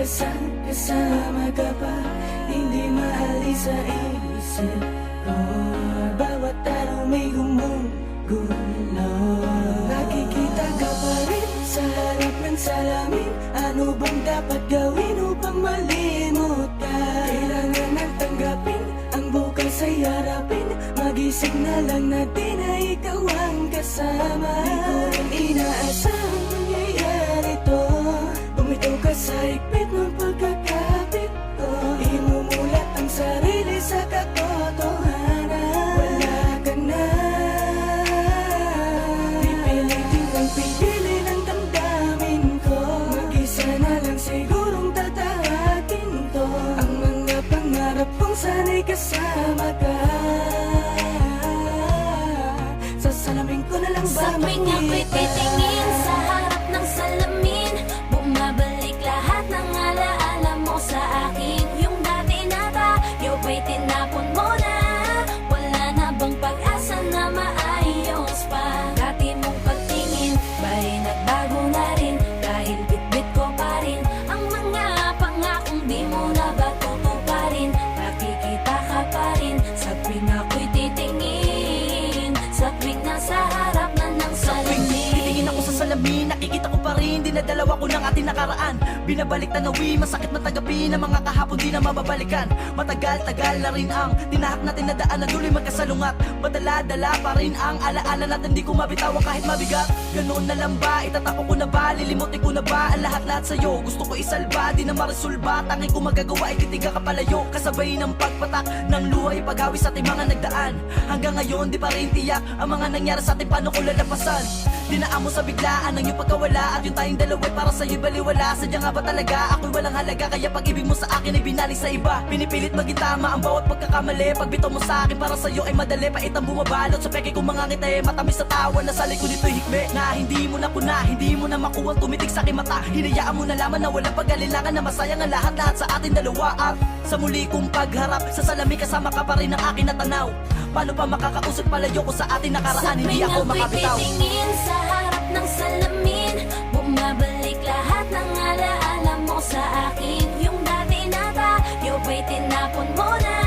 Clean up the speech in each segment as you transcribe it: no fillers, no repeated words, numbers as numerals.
kasama ka pa, hindi maalis sa isip ko. Bawat araw may gumugulo. Nakikita ka pa rin sa harap ng salamin. Ano bang dapat gawin upang malimot ka? Kailangan nang tanggapin ang bukas ay harapin. Magising na lang natin na ikaw ang kasama. Di ko rin inaasang mangyayari to. Bumitaw ka sa higpit ng pagkakapit ko. Imumulat ang sarili sa katotohanan. Wala ka na. Pipilitin kang pigilin ang damdamin ko. Mag-isa na lang sigurong tatahakin to. Ang mga pangarap kong sana'y kasama ka. Sa salamin ko na lang ba Sa tuwing ako'y titingin sa harap ng salamin, bumabalik lahat ng alaala mo sa akin. Yung dati na tayo ba'y tinapon mo na? Wala na bang pag-asa na maayos pa? Dati mong pagtingin ba'y nagbago na rin? Dahil bitbit ko pa rin ang mga pangakong di mo na ba tutuparin? Nakikita ka pa rin sa tuwing ako'y titingin, sa tuwing nasa harap na ng salamin. Titingin ako sa salamin, nakikita ko pa rin dinadalawa ko ng ating nakaraan. Binabalik tanawi, masakit matagapi na mga kahapon di na mababalikan. Matagal-tagal na rin ang tinahak natin na daan na duloy magkasalungat. Madala-dala pa rin ang alaala natin, di ko mabitawan kahit mabigat. Ganoon na lang ba, itatapon ko na ba, lilimutin ko na ba ang lahat-lahat sa'yo? Gusto ko isalba, di na maresolba, tanging ko magagawa ay titiga ka palayo. Kasabay ng pagpatak ng luha, ipaghawi sa ating mga nagdaan. Hanggang ngayon di pa rin tiyak ang mga nangyari sa ating, paano ko lalapasan? Dinaan mo sa biglaan ng iyong pagkawala, at yung tayong dalawa'y para sa'yo'y baliwala. Sadya nga ba talaga ako'y walang halaga, kaya pag-ibig mo sa akin ay binalik sa iba? Pinipilit maging tama ang bawat pagkakamali. Pagbitaw mo sa akin para sa'yo ay madali, paitang bumabalot sa peke kong mga ngiti. Matamis sa tawa na sa likod nito'y hikme, na hindi mo na kuna, hindi mo na makuha tumitig sa aking mata. Hinayaan mo na lamang na walang pag-alilangan, na masayang ang lahat-lahat sa ating dalawa. At sa muli kong pagharap sa salamin, kasama ka pa rin ang aking natanaw. Paano pa makakausap palayo ko sa ating nakaraan? Hindi ako makabitaw. Sa tuwing ako'y titingin sa harap ng salamin, bumabalik lahat ng alaala mo sa akin. Yung dati na tayo ba'y tinapon mo na?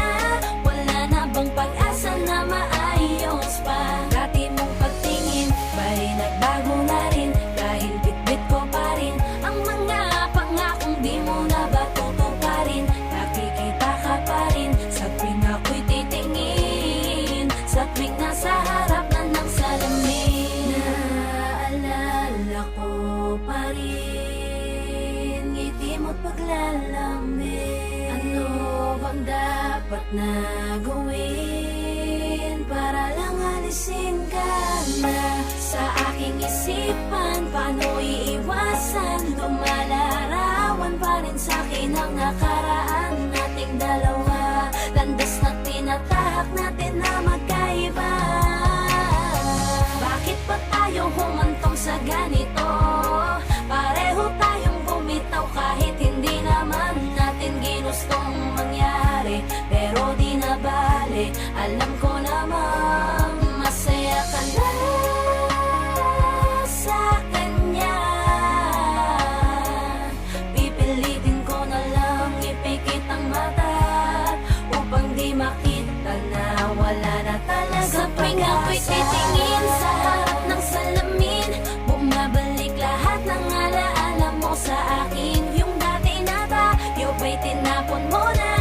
Wala na bang pag-asa na maayos pa? Dati mong pagtingin ba'y nagbago na rin? Dahil bitbit ko pa rin ang mga pangakong di mo na ba tutuparin? Nakikita ka pa rin sa tuwing ako'y titingin, sa tuwing nasa harap na ng salamin. Naalala ko pa rin ngiti mo't paglalamig. Ano bang dapat na gawin para lang alisin ka na sa aking isipan? Paano iiwasan? Lumalarawan pa rin sa'kin ang nakaraan nating dalawa. Landas na tinatahak natin na magkaiba. Bakit pa tayo humantong sa ganito? Pareho tayong bumitaw kahit hindi naman natin ginustong mangyari. Pero di na bale, alam ko namang masaya ka na sa kanya. Pipilitin ko na lang ipikit ang mata upang di makita na wala na talaga sa tuwing ako'y titingin sa harap ng salamin, bumabalik lahat ng alaala mo sa akin. Yung dati na tayo ba'y tinapon mo na?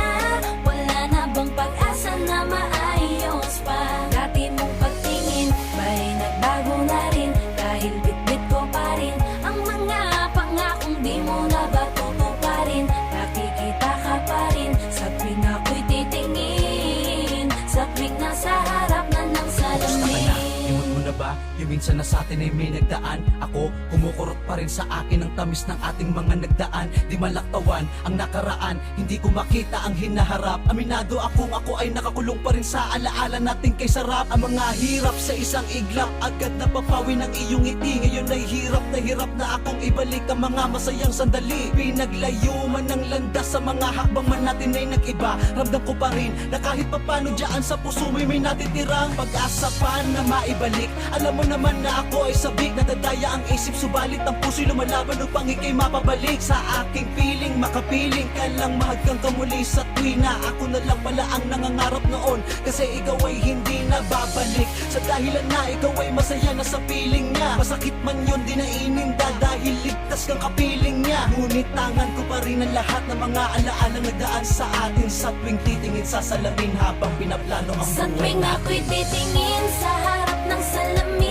Wala na bang pag-asa na maayos pa? Dati mong pagtingin ba'y nagbago na rin? Dahil bitbit ko pa rin ang mga pangakong di mo na ba tutuparin? Nakikita ka pa rin sa tuwing ako'y titingin, sa tuwing nasa harap na ng salamin. Limot mo na ba? Yung minsan na sa atin ay may nagdaan. Ako, kumukurot pa rin sa akin ang tamis ng ating mga nagdaan. Di malaktawan ang nakaraan, hindi ko makita ang hinaharap. Aminado akong ako ay nakakulong pa rin sa alaala natin kay sarap. Ang mga hirap sa isang iglap, agad napapawi ng iyong ngiti. Ngayon ay hirap na akong ibalik ang mga masayang sandali. Pinaglayo man ng landas sa mga hakbang man natin ay nag-iba. Ramdam ko pa rin na kahit papano dyan sa puso may natitirang pag-asa pa na maibalik. Alam mo naman man na ako ay sabik, nadadaya ang isip, subalit ang puso'y lumalaban upang ika'y mapabalik sa aking piling. Makapiling ka lang, mahagkang kamuli sa tuwina. Ako na lang pala ang nangangarap noon, kasi ikaw ay hindi na babalik. Sa dahilan na ikaw ay masaya na sa piling niya. Masakit man yun, di na ininda dahil ligtas kang kapiling niya. Ngunit tangan ko pa rin ang lahat ng mga alaalang nagdaan sa atin sa tuwing titingin sa salamin habang pinaplano ang Sa buhay tuwing natin. ako'y titingin sa harap ng salamin,